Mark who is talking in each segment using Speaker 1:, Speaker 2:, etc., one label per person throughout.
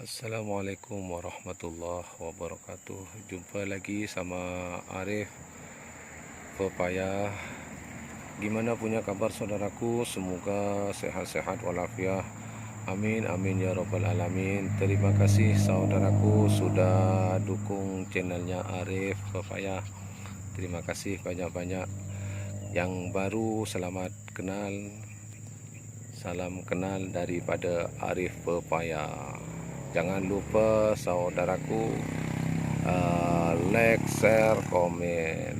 Speaker 1: Assalamualaikum warahmatullahi wabarakatuh. Jumpa lagi sama Arif Pepaya. Gimana punya kabar saudaraku? Semoga sehat-sehat walafiat. Amin amin ya rabbal alamin. Terima kasih saudaraku sudah dukung channelnya Arif Pepaya. Terima kasih banyak-banyak. Yang baru selamat kenal. Salam kenal daripada Arif Pepaya. Jangan lupa saudaraku like, share, komen,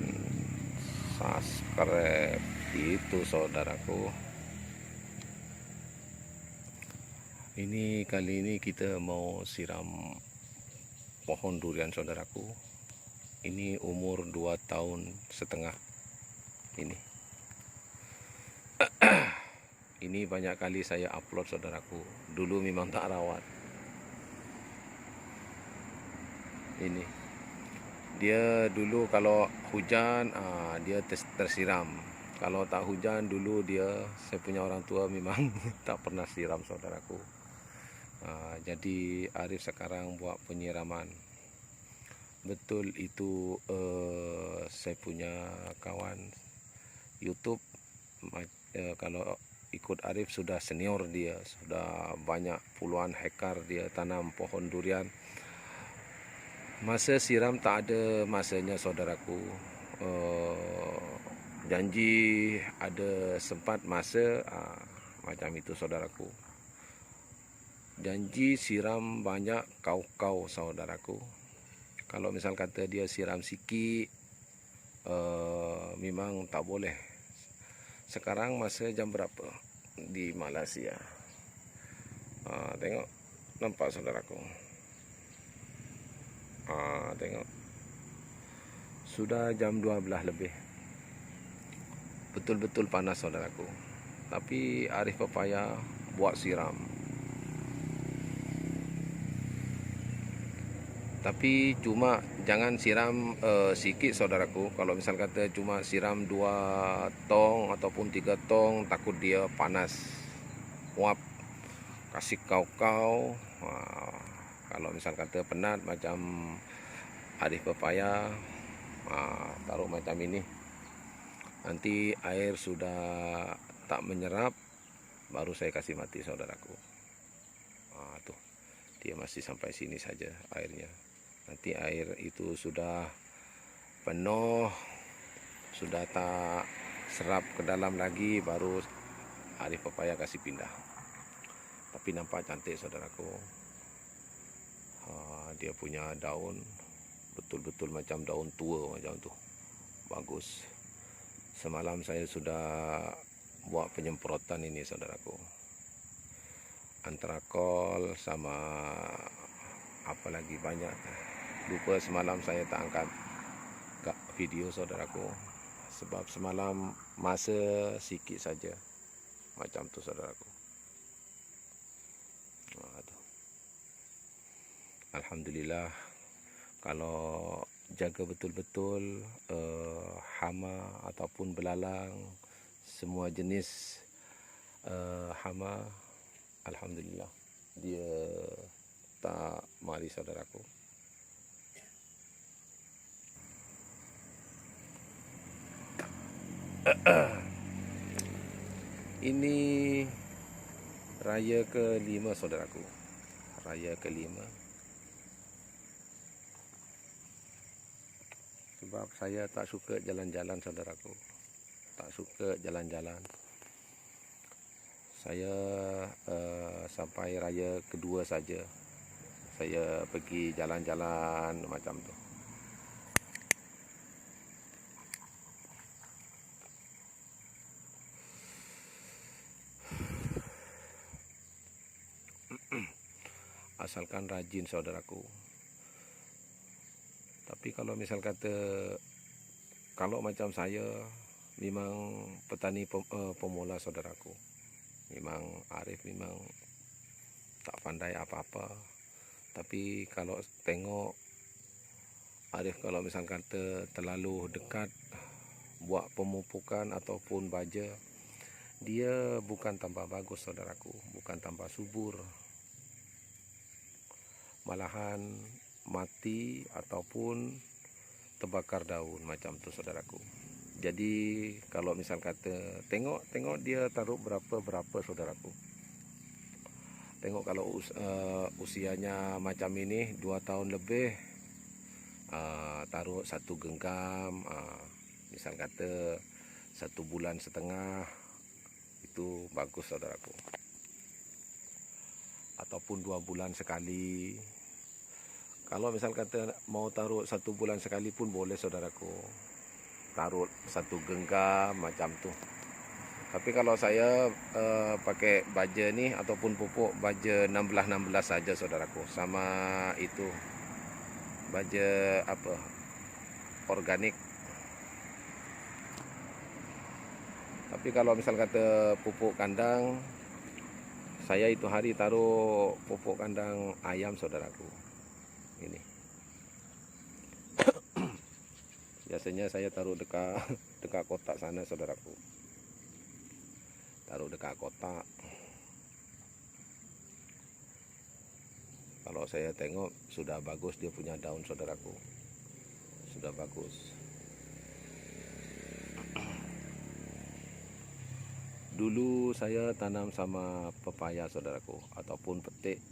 Speaker 1: subscribe. Itu saudaraku. Kali ini kita mau siram pohon durian saudaraku. Ini umur 2,5 tahun. Ini banyak kali saya upload saudaraku. Dulu memang tak rawat. Ini dia dulu kalau hujan dia tersiram. Kalau tak hujan dulu saya punya orang tua memang tak pernah siram saudaraku. Jadi Arif sekarang buat penyiraman. Betul itu saya punya kawan YouTube. Kalau ikut Arif sudah senior, dia sudah banyak puluhan hektar dia tanam pohon durian. Masa siram tak ada masanya saudaraku. Janji ada sempat masa macam itu saudaraku. Janji siram banyak kau-kau saudaraku. Kalau misal kata dia siram sikit memang tak boleh. Sekarang masa jam berapa di Malaysia? Tengok, nampak saudaraku. Tengok, sudah jam 12 lebih. Betul-betul panas saudaraku. Tapi Arif Pepaya buat siram. Tapi cuma jangan siram sikit saudaraku. Kalau misal kata cuma siram 2 tong ataupun 3 tong, takut dia panas. Uap, kasih kau-kau. Kalau misal kata penat macam Arif Pepaya, taruh macam ini. Nanti air sudah tak menyerap, baru saya kasih mati saudaraku. Tuh, dia masih sampai sini saja airnya. Nanti air itu sudah penuh, sudah tak serap ke dalam lagi, baru Arif Pepaya kasih pindah. Tapi nampak cantik saudaraku. Dia punya daun betul-betul macam daun tua macam tu. Bagus. Semalam saya sudah buat penyemprotan ini saudaraku. Antrakol sama apa lagi banyak. Lupa semalam saya tak angkat video saudaraku. Sebab semalam masa sikit saja. Macam tu saudaraku. Alhamdulillah, kalau jaga betul-betul hama ataupun belalang, semua jenis hama, alhamdulillah dia tak mari saudaraku. Ini raya ke-5 saudaraku. Raya ke-5. Sebab saya tak suka jalan-jalan saudaraku. Tak suka jalan-jalan. Saya sampai raya kedua saja saya pergi jalan-jalan macam tu. Asalkan rajin saudaraku. Tapi kalau misal kata, kalau macam saya, memang petani pemula saudaraku. Memang Arif memang tak pandai apa-apa. Tapi kalau tengok Arif, kalau misal kata terlalu dekat buat pemupukan ataupun baja, dia bukan tambah bagus saudaraku, bukan tambah subur. malahan mati ataupun terbakar daun macam tu saudaraku. Jadi kalau misal kata tengok dia taruh berapa saudaraku. Tengok kalau usianya macam ini 2 tahun lebih, taruh 1 genggam, misal kata 1 bulan setengah, itu bagus saudaraku. Ataupun 2 bulan sekali. Kalau misal kata mau taruh 1 bulan sekali pun boleh saudaraku, taruh 1 genggam macam tu. Tapi kalau saya pakai baja ni ataupun pupuk baja 16-16 saja saudaraku, sama itu baja apa, organik. Tapi kalau misal kata pupuk kandang, saya itu hari taruh pupuk kandang ayam saudaraku. Ini biasanya saya taruh dekat kotak sana saudaraku. Taruh dekat kotak. Kalau saya tengok sudah bagus dia punya daun saudaraku. Sudah bagus. Dulu saya tanam sama pepaya saudaraku, ataupun petik.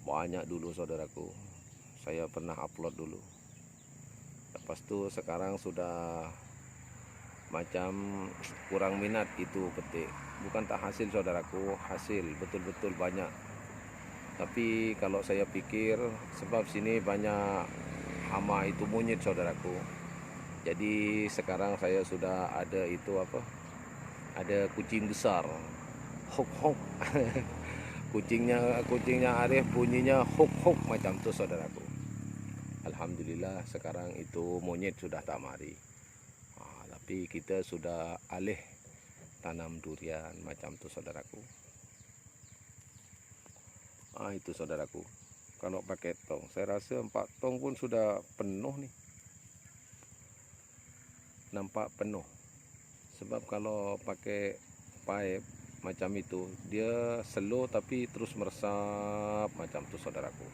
Speaker 1: Banyak dulu saudaraku. Saya pernah upload dulu. Lepas tu sekarang sudah macam kurang minat itu petik. Bukan tak hasil saudaraku, hasil betul-betul banyak. Tapi kalau saya pikir sebab sini banyak hama itu monyet saudaraku. Jadi sekarang saya sudah ada itu apa? Ada kucing besar. Hok hok. Kucingnya Arif bunyinya hok hok macam tu saudaraku. Alhamdulillah sekarang itu monyet sudah tak mari. Tapi kita sudah alih tanam durian macam tu saudaraku. Itu saudaraku. Kalau pakai tong, saya rasa 4 tong pun sudah penuh nih. Nampak penuh. Sebab kalau pakai pipe macam itu, dia slow tapi terus meresap macam tu saudaraku.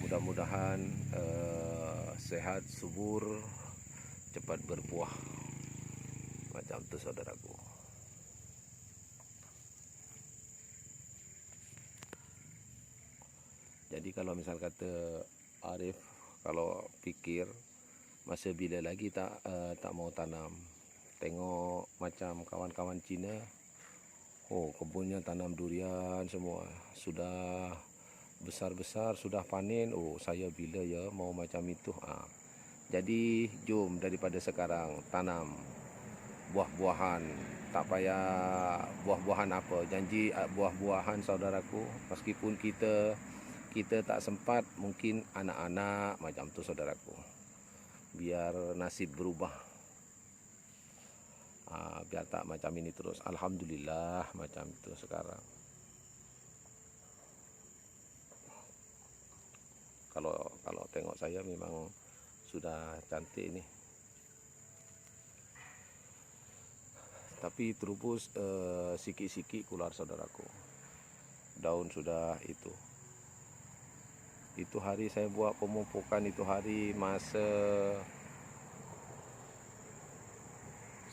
Speaker 1: Mudah-mudahan sehat, subur, cepat berbuah macam tu saudaraku. Jadi kalau misal kata Arif, kalau pikir masa bila lagi tak mau tanam, tengok macam kawan-kawan Cina, kebunnya tanam durian semua, sudah besar-besar, sudah panen. Saya bila ya mau macam itu. Jadi jom daripada sekarang tanam buah-buahan. Tak payah buah-buahan apa, janji buah-buahan saudaraku. Meskipun kita tak sempat, mungkin anak-anak macam tu saudaraku, biar nasib berubah. Biar tak macam ini terus. Alhamdulillah macam itu sekarang. Kalau tengok saya memang sudah cantik ini. Tapi terubus sikit-sikit keluar saudaraku. Daun sudah itu. Itu hari saya buat pemupukan, itu hari masa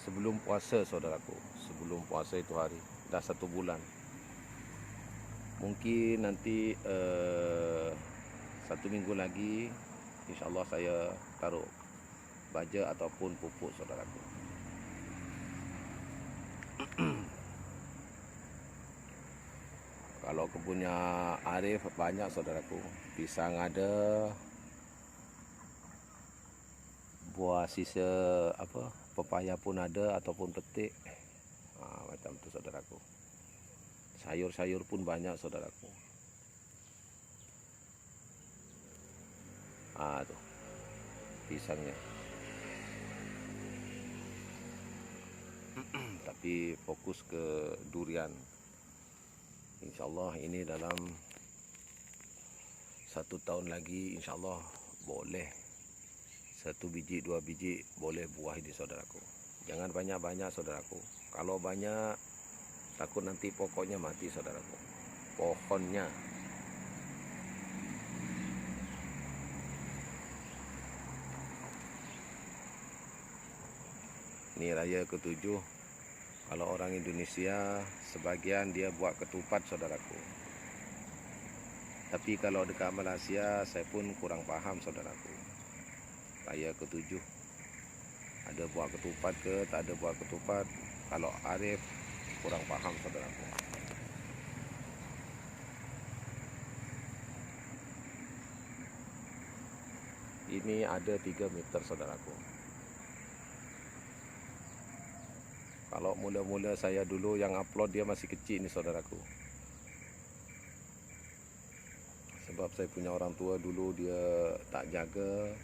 Speaker 1: sebelum puasa saudaraku. Sebelum puasa itu hari, dah 1 bulan. Mungkin nanti 1 minggu lagi InsyaAllah saya taruh baja ataupun pupuk saudaraku. Kalau kebunnya Arif banyak saudaraku. Pisang ada, buah sisa apa, pepaya pun ada ataupun petik. Macam tu saudaraku. Sayur-sayur pun banyak saudaraku. Tuh pisangnya. Tapi fokus ke durian. InsyaAllah ini dalam 1 tahun lagi InsyaAllah boleh 1 biji 2 biji boleh buah ini saudaraku. Jangan banyak-banyak saudaraku. Kalau banyak takut nanti pokoknya mati saudaraku. Pohonnya. Ini raya ke-7. Kalau orang Indonesia sebagian dia buat ketupat saudaraku. Tapi kalau dekat Malaysia saya pun kurang paham saudaraku. Raya ke-7 ada buat ketupat ke tak ada buat ketupat. Kalau Arif kurang paham saudaraku. Ini ada 3 meter saudaraku. Kalau mula-mula saya dulu yang upload dia masih kecil ni saudaraku. Sebab saya punya orang tua dulu dia tak jaga,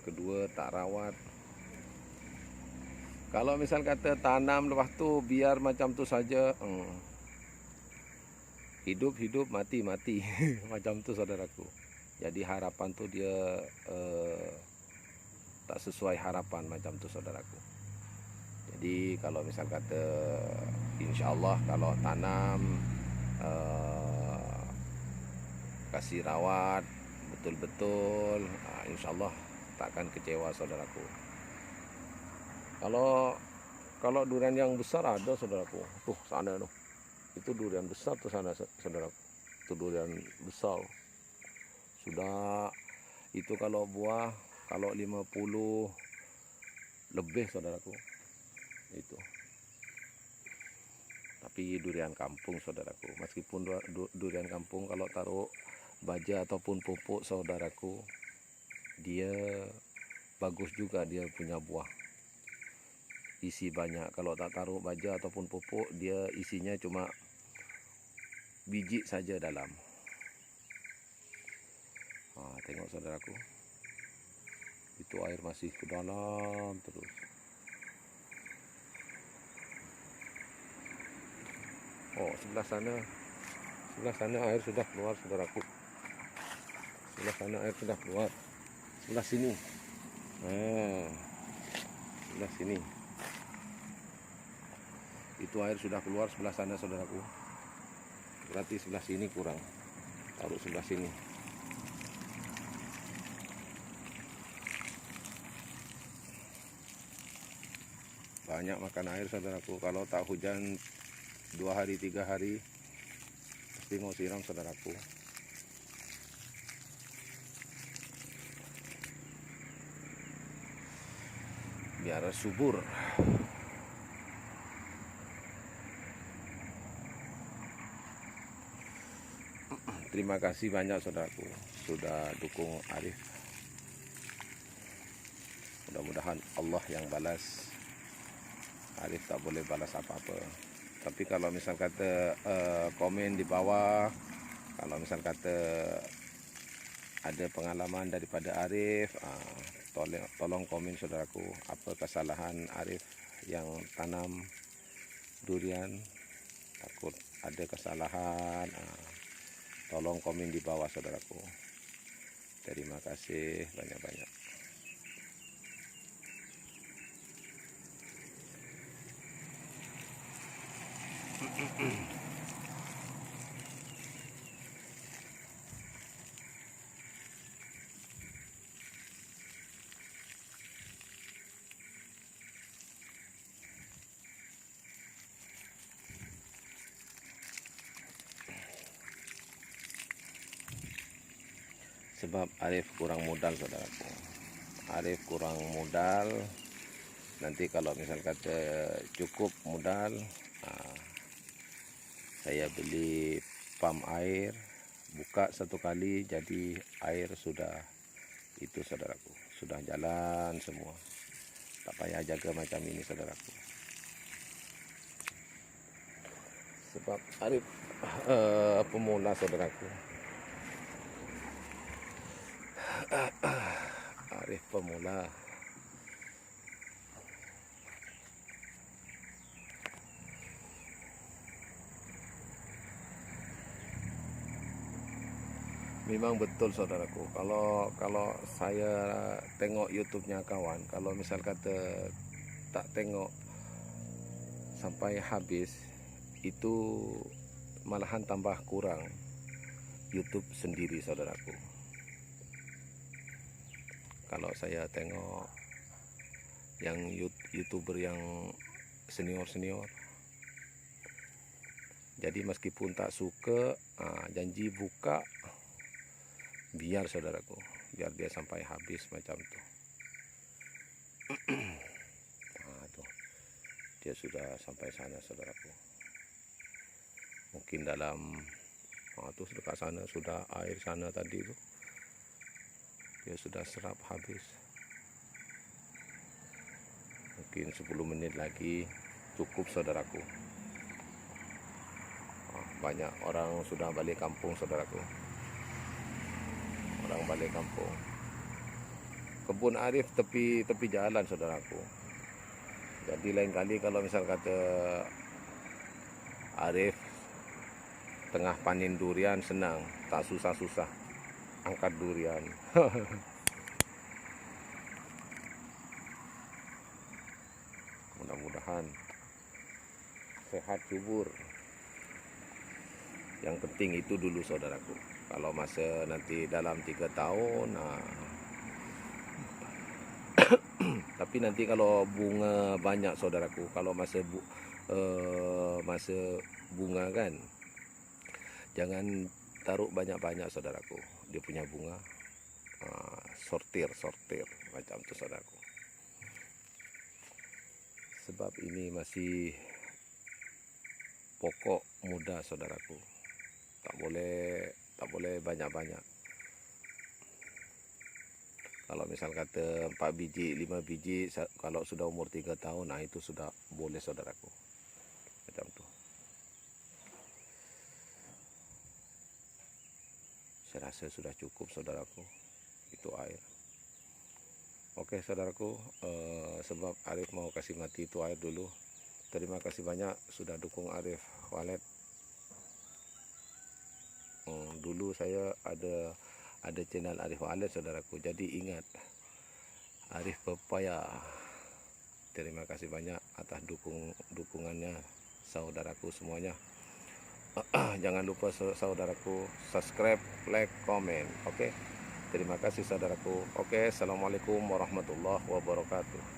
Speaker 1: kedua tak rawat. Kalau misal kata tanam lepas tu biar macam tu saja, hidup-hidup mati-mati macam tu saudaraku. Jadi harapan tu dia tak sesuai harapan macam tu saudaraku. Jadi kalau misal kata insya-Allah kalau tanam kasih rawat betul-betul, insya-Allah takkan kecewa saudaraku. Kalau durian yang besar ada saudaraku. Tuh sana tuh. Itu durian besar tuh sana saudaraku. Itu durian besar. Sudah itu kalau buah kalau 50 lebih saudaraku. Itu. Tapi durian kampung saudaraku. Meskipun durian kampung kalau taruh baja ataupun pupuk saudaraku, dia bagus juga dia punya buah. Isi banyak. Kalau tak taruh baja ataupun pupuk, dia isinya cuma biji saja dalam. Tengok saudaraku. Itu air masih ke dalam terus. Oh, sebelah sana air sudah keluar saudaraku. Sebelah sana air sudah keluar. Sebelah sini. Sebelah sini. Itu air sudah keluar sebelah sana saudaraku. Berarti sebelah sini kurang. Taruh sebelah sini. Banyak makan air saudaraku. Kalau tak hujan 2 hari 3 hari pasti mau siram saudaraku. Biar subur. Terima kasih banyak saudaraku sudah dukung Arif. Mudah-mudahan Allah yang balas. Arif tak boleh balas apa-apa. Tapi kalau misal kata komen di bawah, kalau misal kata ada pengalaman daripada Arif, tolong komen saudaraku, apa kesalahan Arif yang tanam durian, takut ada kesalahan, tolong komen di bawah saudaraku. Terima kasih banyak-banyak. Sebab Arif kurang modal saudaraku. Arif kurang modal. Nanti kalau misal kata cukup modal, saya beli pam air, buka satu kali jadi air sudah itu saudaraku, sudah jalan semua. Tak payah jaga macam ini saudaraku. Sebab Arif pemula saudaraku. Arif pemula. Memang betul saudaraku. Kalau saya tengok YouTube-nya kawan, kalau misal kata tak tengok sampai habis, itu malahan tambah kurang YouTube sendiri, saudaraku. Kalau saya tengok yang YouTuber yang senior-senior, jadi meskipun tak suka, janji buka, biar saudaraku, biar dia sampai habis macam tu. Tuh, dia sudah sampai sana, saudaraku. Mungkin dalam tuh dekat sana sudah air sana tadi tuh, dia sudah serap habis. Mungkin 10 menit lagi cukup, saudaraku. Banyak orang sudah balik kampung, saudaraku. Orang balik kampung. Kebun Arif tepi jalan, saudaraku. Jadi lain kali kalau misal kata Arif tengah panen durian, senang, tak susah-susah angkat durian. Mudah-mudahan sehat, subur. Yang penting itu dulu, saudaraku. Kalau masa nanti dalam 3 tahun, tapi nanti kalau bunga banyak, saudaraku, kalau masa bunga kan, jangan taruh banyak-banyak, saudaraku. Dia punya bunga, sortir macam tu, saudaraku. Sebab ini masih pokok muda, saudaraku. Tak boleh banyak-banyak. Kalau misal kata 4 biji, 5 biji, kalau sudah umur 3 tahun, itu sudah boleh, saudaraku. Macam tu. Saya rasa sudah cukup, saudaraku. Itu air. Oke, saudaraku, sebab Arif mau kasih mati itu air dulu. Terima kasih banyak sudah dukung Arif Walid. Dulu saya ada channel Arif Walid, saudaraku. Jadi ingat, Arif Pepaya. Terima kasih banyak atas dukungannya, saudaraku semuanya. Jangan lupa, saudaraku, subscribe, like, komen. Oke. Terima kasih, saudaraku. Oke, assalamualaikum warahmatullahi wabarakatuh.